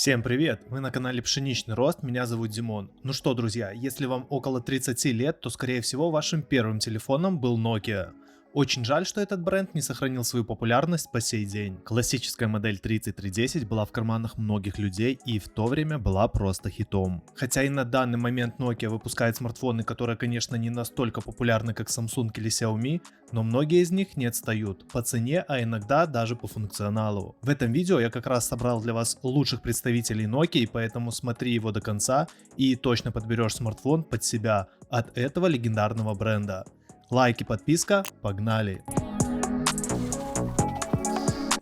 Всем привет! Вы на канале Пшеничный Рост, меня зовут Димон. Ну что, друзья, если вам около 30 лет, то скорее всего вашим первым телефоном был Nokia. Очень жаль, что этот бренд не сохранил свою популярность по сей день. Классическая модель 3310 была в карманах многих людей и в то время была просто хитом. Хотя и на данный момент Nokia выпускает смартфоны, которые, конечно, не настолько популярны, как Samsung или Xiaomi, но многие из них не отстают по цене, а иногда даже по функционалу. В этом видео я как раз собрал для вас лучших представителей Nokia, поэтому смотри его до конца и точно подберешь смартфон под себя от этого легендарного бренда. Лайк и подписка, погнали!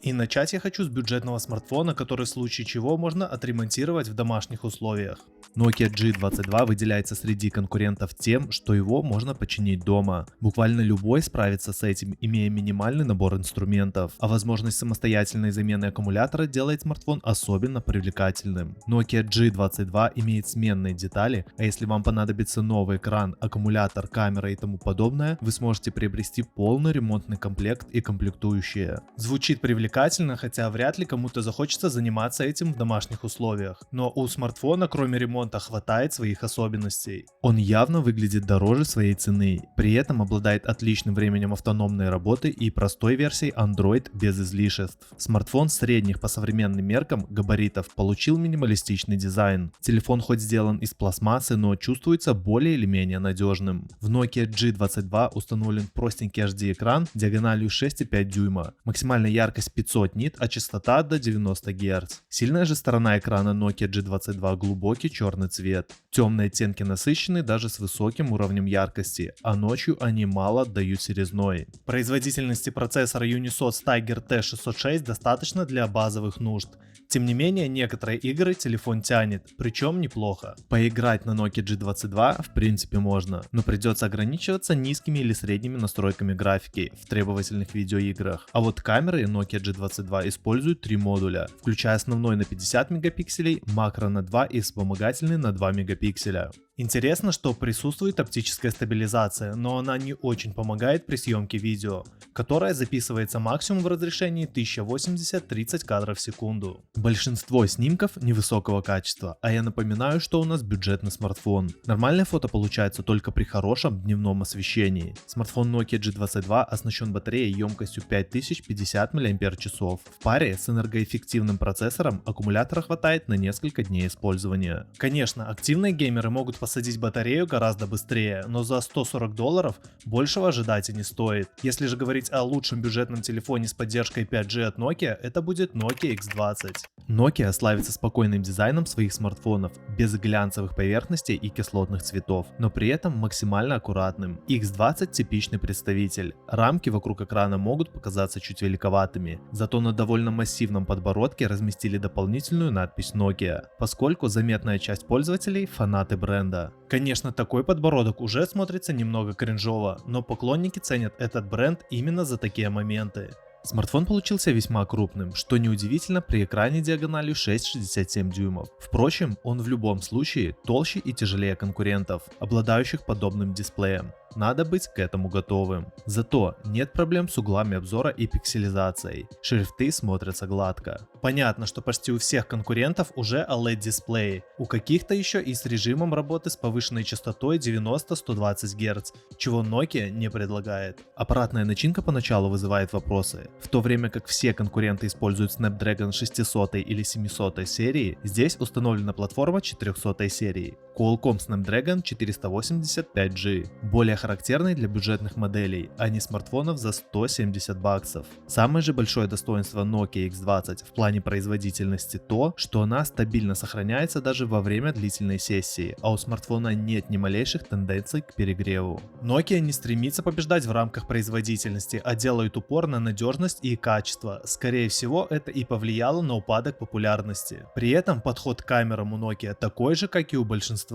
И начать я хочу с бюджетного смартфона, который в случае чего можно отремонтировать в домашних условиях. Nokia G22 выделяется среди конкурентов тем, что его можно починить дома. Буквально любой справится с этим, имея минимальный набор инструментов, а возможность самостоятельной замены аккумулятора делает смартфон особенно привлекательным. Nokia G22 имеет сменные детали, а если вам понадобится новый экран, аккумулятор, камера и тому подобное, вы сможете приобрести полный ремонтный комплект и комплектующие. Звучит привлекательно, хотя вряд ли кому-то захочется заниматься этим в домашних условиях. Но у смартфона, кроме ремонта, хватает своих особенностей. Он явно выглядит дороже своей цены, при этом обладает отличным временем автономной работы и простой версией Android без излишеств. Смартфон средних по современным меркам габаритов получил минималистичный дизайн. Телефон хоть сделан из пластмассы, но чувствуется более или менее надежным. В Nokia G22 установлен простенький HD экран диагональю 6,5 дюйма, максимальная яркость 500 нит, а частота до 90 Гц. Сильная же сторона экрана Nokia G22 глубокий черный цвет. Темные оттенки насыщены даже с высоким уровнем яркости, а ночью они мало отдают серизной. Производительности процессора Unisoc Tiger T606 достаточно для базовых нужд. Тем не менее, некоторые игры телефон тянет, причем неплохо. Поиграть на Nokia G22 в принципе можно, но придется ограничиваться низкими или средними настройками графики в требовательных видеоиграх. А вот камеры Nokia G22 используют 3 модуля, включая основной на 50 мегапикселей, макро на 2 и вспомогательный на 2 мегапикселя. Интересно, что присутствует оптическая стабилизация, но она не очень помогает при съемке видео, которое записывается максимум в разрешении 1080-30 кадров в секунду. Большинство снимков невысокого качества, а я напоминаю, что у нас бюджетный смартфон. Нормальное фото получается только при хорошем дневном освещении. Смартфон Nokia G22 оснащен батареей емкостью 5050 мАч. В паре с энергоэффективным процессором аккумулятора хватает на несколько дней использования. Конечно, активные геймеры могут посадить батарею гораздо быстрее, но за $140 большего ожидать и не стоит. Если же говорить о лучшем бюджетном телефоне с поддержкой 5G от Nokia, это будет Nokia X20. Nokia славится спокойным дизайном своих смартфонов, без глянцевых поверхностей и кислотных цветов, но при этом максимально аккуратным. X20 типичный представитель. Рамки вокруг экрана могут показаться чуть великоватыми, зато на довольно массивном подбородке разместили дополнительную надпись Nokia, поскольку заметная часть пользователей фанаты бренда. Конечно, такой подбородок уже смотрится немного кринжово, но поклонники ценят этот бренд именно за такие моменты. Смартфон получился весьма крупным, что неудивительно при экране диагональю 6,67 дюймов. Впрочем, он в любом случае толще и тяжелее конкурентов, обладающих подобным дисплеем. Надо быть к этому готовым. Зато нет проблем с углами обзора и пикселизацией. Шрифты смотрятся гладко. Понятно, что почти у всех конкурентов уже OLED дисплеи. У каких-то еще и с режимом работы с повышенной частотой 90-120 Гц, чего Nokia не предлагает. Аппаратная начинка поначалу вызывает вопросы. В то время как все конкуренты используют Snapdragon 600 или 700 серии, здесь установлена платформа 400 серии. Qualcomm Snapdragon 485G, более характерный для бюджетных моделей, а не смартфонов за $170. Самое же большое достоинство Nokia X20 в плане производительности то, что она стабильно сохраняется даже во время длительной сессии, а у смартфона нет ни малейших тенденций к перегреву. Nokia не стремится побеждать в рамках производительности, а делает упор на надежность и качество. Скорее всего, это и повлияло на упадок популярности. При этом подход к камерам у Nokia такой же, как и у большинства.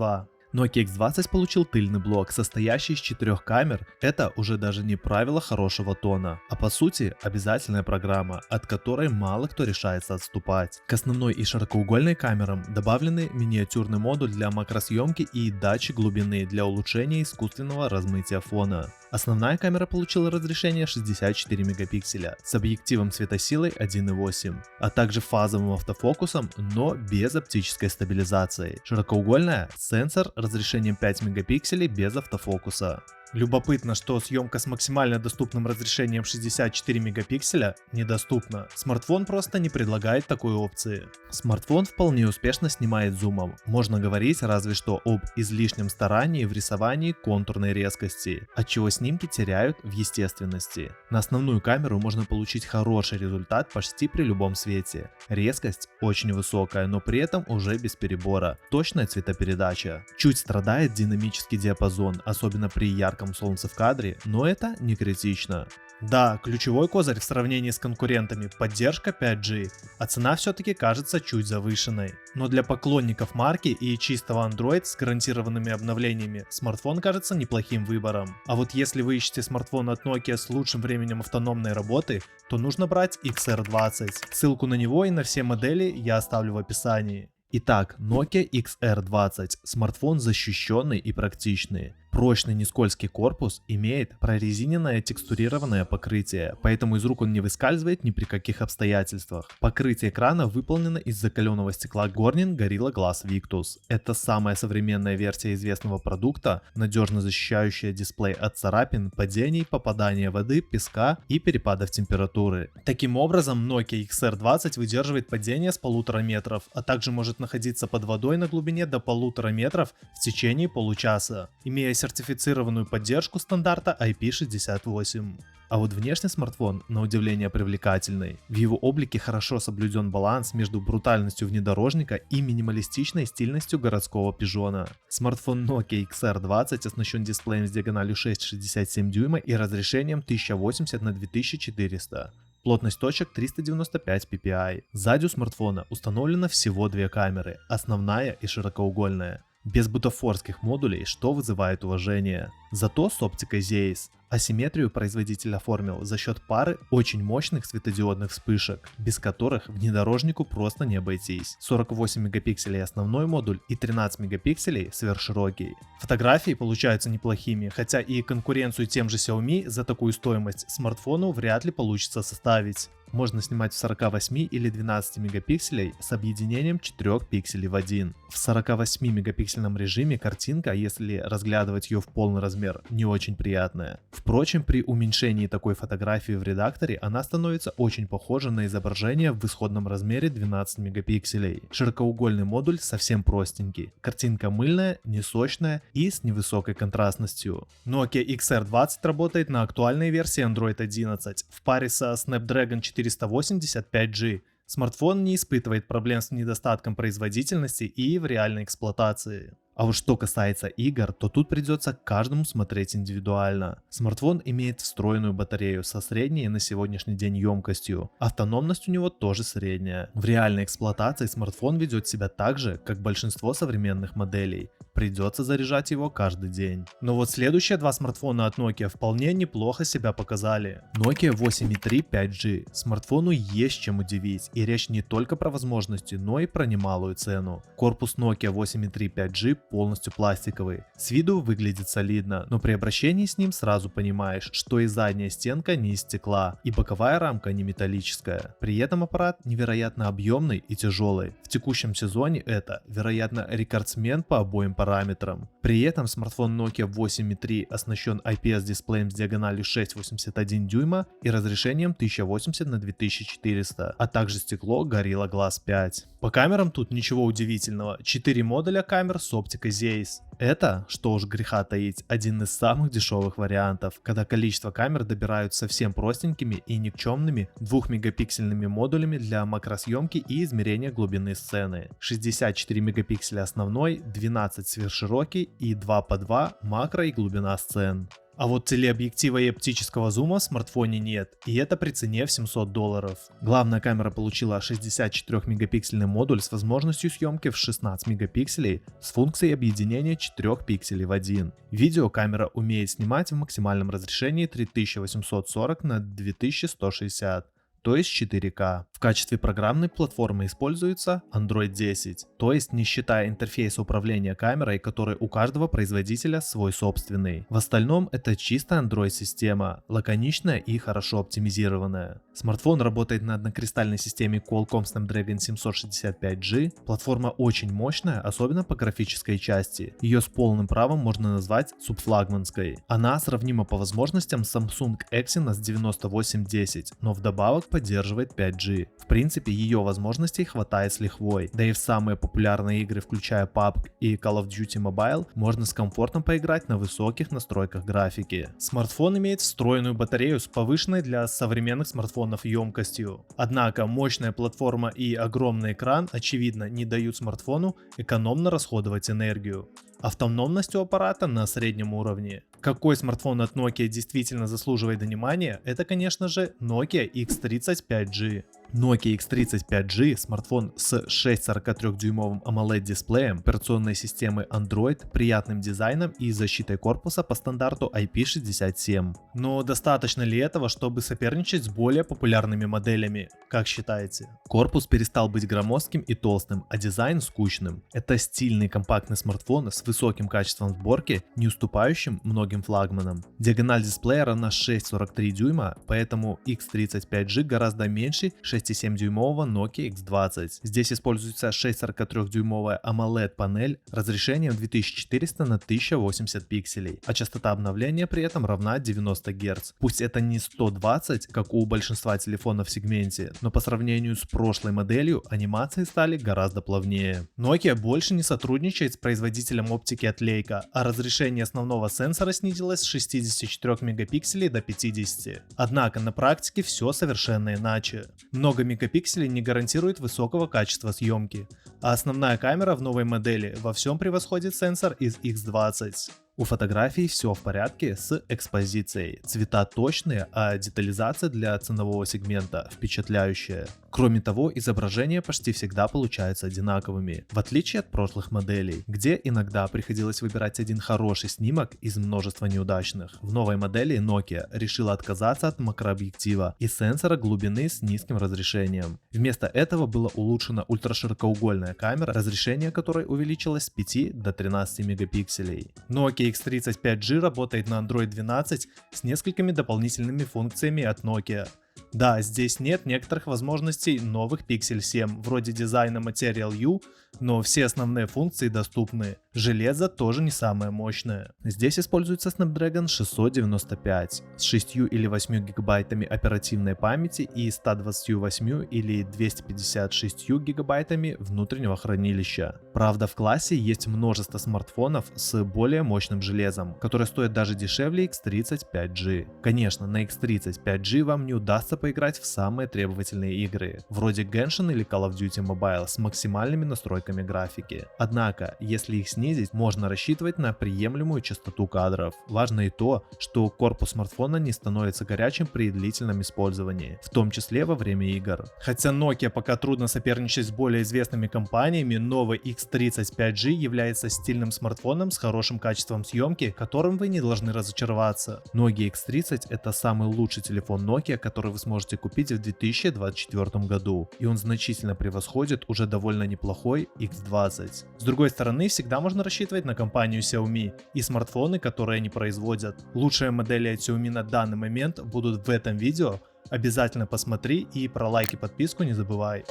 Nokia X20 получил тыльный блок, состоящий из 4 камер. Это уже даже не правило хорошего тона, а по сути обязательная программа, от которой мало кто решается отступать. К основной и широкоугольной камерам добавлены миниатюрный модуль для макросъемки и датчик глубины для улучшения искусственного размытия фона. Основная камера получила разрешение 64 мегапикселя с объективом светосилой 1.8, а также фазовым автофокусом, но без оптической стабилизации. Широкоугольная — сенсор разрешением 5 мегапикселей без автофокуса. Любопытно, что съемка с максимально доступным разрешением 64 мегапикселя недоступна. Смартфон просто не предлагает такой опции. Смартфон вполне успешно снимает зумом. Можно говорить разве что об излишнем старании в рисовании контурной резкости, отчего снимки теряют в естественности. На основную камеру можно получить хороший результат почти при любом свете. Резкость очень высокая, но при этом уже без перебора. Точная цветопередача. Чуть страдает динамический диапазон, особенно при ярком солнце в кадре, но это не критично. Да, ключевой козырь в сравнении с конкурентами — поддержка 5G, а цена все-таки кажется чуть завышенной. Но для поклонников марки и чистого Android с гарантированными обновлениями смартфон кажется неплохим выбором. А вот если вы ищете смартфон от Nokia с лучшим временем автономной работы, то нужно брать XR20. Ссылку на него и на все модели я оставлю в описании. Итак, Nokia XR20 – смартфон защищенный и практичный. Прочный нескользкий корпус имеет прорезиненное текстурированное покрытие, поэтому из рук он не выскальзывает ни при каких обстоятельствах. Покрытие экрана выполнено из закаленного стекла Corning Gorilla Glass Victus. Это самая современная версия известного продукта, надежно защищающая дисплей от царапин, падений, попадания воды, песка и перепадов температуры. Таким образом, Nokia XR20 выдерживает падение с 1,5 метров, а также может находиться под водой на глубине до 1,5 метров в течение получаса, имея сертифицированную поддержку стандарта IP68. А вот внешний смартфон, на удивление, привлекательный. В его облике хорошо соблюден баланс между брутальностью внедорожника и минималистичной стильностью городского пижона. Смартфон Nokia XR20 оснащен дисплеем с диагональю 6,67 дюйма и разрешением 1080 на 2400. Плотность точек 395 ppi. Сзади у смартфона установлено всего две камеры, основная и широкоугольная. Без бутафорских модулей, что вызывает уважение. Зато с оптикой Zeiss. Асимметрию производитель оформил за счет пары очень мощных светодиодных вспышек, без которых внедорожнику просто не обойтись. 48 мегапикселей основной модуль и 13 мегапикселей сверхширокий. Фотографии получаются неплохими, хотя и конкуренцию тем же Xiaomi за такую стоимость смартфону вряд ли получится составить. Можно снимать в 48 или 12 мегапикселей с объединением 4 пикселей в один. В 48 мегапиксельном режиме картинка, если разглядывать ее в полный размер, не очень приятная. Впрочем, при уменьшении такой фотографии в редакторе она становится очень похожа на изображение в исходном размере 12 мегапикселей. Широкоугольный модуль совсем простенький. Картинка мыльная, несочная и с невысокой контрастностью. Nokia XR20 работает на актуальной версии Android 11 в паре со Snapdragon 480 5G. Смартфон не испытывает проблем с недостатком производительности и в реальной эксплуатации. А вот что касается игр, то тут придется каждому смотреть индивидуально. Смартфон имеет встроенную батарею со средней на сегодняшний день емкостью. Автономность у него тоже средняя. В реальной эксплуатации смартфон ведет себя так же, как большинство современных моделей. Придется заряжать его каждый день. Но вот следующие два смартфона от Nokia вполне неплохо себя показали. Nokia 8.3 5G. Смартфону есть чем удивить, и речь не только про возможности, но и про немалую цену. Корпус Nokia 8.3 5G полностью пластиковый. С виду выглядит солидно, но при обращении с ним сразу понимаешь, что и задняя стенка не из стекла, и боковая рамка не металлическая. При этом аппарат невероятно объемный и тяжелый. В текущем сезоне это, вероятно, рекордсмен по обоим параметрам. При этом смартфон Nokia 8.3 оснащен IPS-дисплеем с диагональю 6,81 дюйма и разрешением 1080 на 2400, а также стекло Gorilla Glass 5. По камерам тут ничего удивительного. 4 модуля камер с оптикой Zeiss. Это, что уж греха таить, один из самых дешевых вариантов, когда количество камер добирают совсем простенькими и никчемными 2-мегапиксельными модулями для макросъемки и измерения глубины сцены. 64 мегапикселя основной, 12 сверхширокий и 2 по 2 макро и глубина сцен. А вот телеобъектива и оптического зума в смартфоне нет, и это при цене в $700. Главная камера получила 64-мегапиксельный модуль с возможностью съемки в 16 мегапикселей с функцией объединения 4 пикселей в один. Видеокамера умеет снимать в максимальном разрешении 3840 на 2160. то есть 4К. В качестве программной платформы используется Android 10, то есть не считая интерфейса управления камерой, который у каждого производителя свой собственный. В остальном это чисто Android система, лаконичная и хорошо оптимизированная. Смартфон работает на однокристальной системе Qualcomm Snapdragon 765G. Платформа очень мощная, особенно по графической части. Ее с полным правом можно назвать субфлагманской. Она сравнима по возможностям с Samsung Exynos 9810, но вдобавок поддерживает 5G. В принципе, ее возможностей хватает с лихвой, да и в самые популярные игры, включая PUBG и Call of Duty Mobile, можно с комфортом поиграть на высоких настройках графики. Смартфон имеет встроенную батарею с повышенной для современных смартфонов емкостью. Однако мощная платформа и огромный экран очевидно не дают смартфону экономно расходовать энергию. Автономность у аппарата на среднем уровне. Какой смартфон от Nokia действительно заслуживает внимания, это, конечно же, Nokia X30 5G. Nokia X30 5G – смартфон с 6,43-дюймовым AMOLED дисплеем, операционной системой Android, приятным дизайном и защитой корпуса по стандарту IP67. Но достаточно ли этого, чтобы соперничать с более популярными моделями? Как считаете? Корпус перестал быть громоздким и толстым, а дизайн скучным. Это стильный компактный смартфон с высоким качеством сборки, не уступающим многим флагманам. Диагональ дисплея равна 6,43 дюйма, поэтому X30 5G гораздо меньше 6,7-дюймового Nokia X20. Здесь используется 6,43-дюймовая AMOLED панель разрешением 2400 на 1080 пикселей, а частота обновления при этом равна 90 Гц. Пусть это не 120, как у большинства телефонов в сегменте, но по сравнению с прошлой моделью анимации стали гораздо плавнее. Nokia больше не сотрудничает с производителем оптики от Leica, а разрешение основного сенсора снизилось с 64 мегапикселей до 50. Однако на практике все совершенно иначе. Много мегапикселей не гарантирует высокого качества съемки, а основная камера в новой модели во всем превосходит сенсор из X20. У фотографий все в порядке с экспозицией, цвета точные, а детализация для ценового сегмента впечатляющая. Кроме того, изображения почти всегда получаются одинаковыми, в отличие от прошлых моделей, где иногда приходилось выбирать один хороший снимок из множества неудачных. В новой модели Nokia решила отказаться от макрообъектива и сенсора глубины с низким разрешением. Вместо этого была улучшена ультраширокоугольная камера, разрешение которой увеличилось с 5 до 13 мегапикселей. Nokia X30 5G работает на Android 12 с несколькими дополнительными функциями от Nokia. Да, здесь нет некоторых возможностей новых Pixel 7, вроде дизайна Material U, но все основные функции доступны. Железо тоже не самое мощное. Здесь используется Snapdragon 695 с 6 или 8 гигабайтами оперативной памяти и 128 или 256 гигабайтами внутреннего хранилища. Правда, в классе есть множество смартфонов с более мощным железом, которые стоят даже дешевле X30 5G. Конечно, на X30 5G вам не удастся поиграть в самые требовательные игры, вроде Genshin или Call of Duty Mobile с максимальными настройками графики. Однако, если их снизить, можно рассчитывать на приемлемую частоту кадров. Важно и то, что корпус смартфона не становится горячим при длительном использовании, в том числе во время игр. Хотя Nokia пока трудно соперничать с более известными компаниями, новый X30 5G является стильным смартфоном с хорошим качеством съемки, которым вы не должны разочароваться. Nokia X30 это самый лучший телефон Nokia, который вы сможете купить в 2024 году, и он значительно превосходит уже довольно неплохой X20. С другой стороны, всегда можно рассчитывать на компанию Xiaomi и смартфоны, которые они производят. Лучшие модели от Xiaomi на данный момент будут в этом видео. Обязательно посмотри и про лайк и подписку не забывай.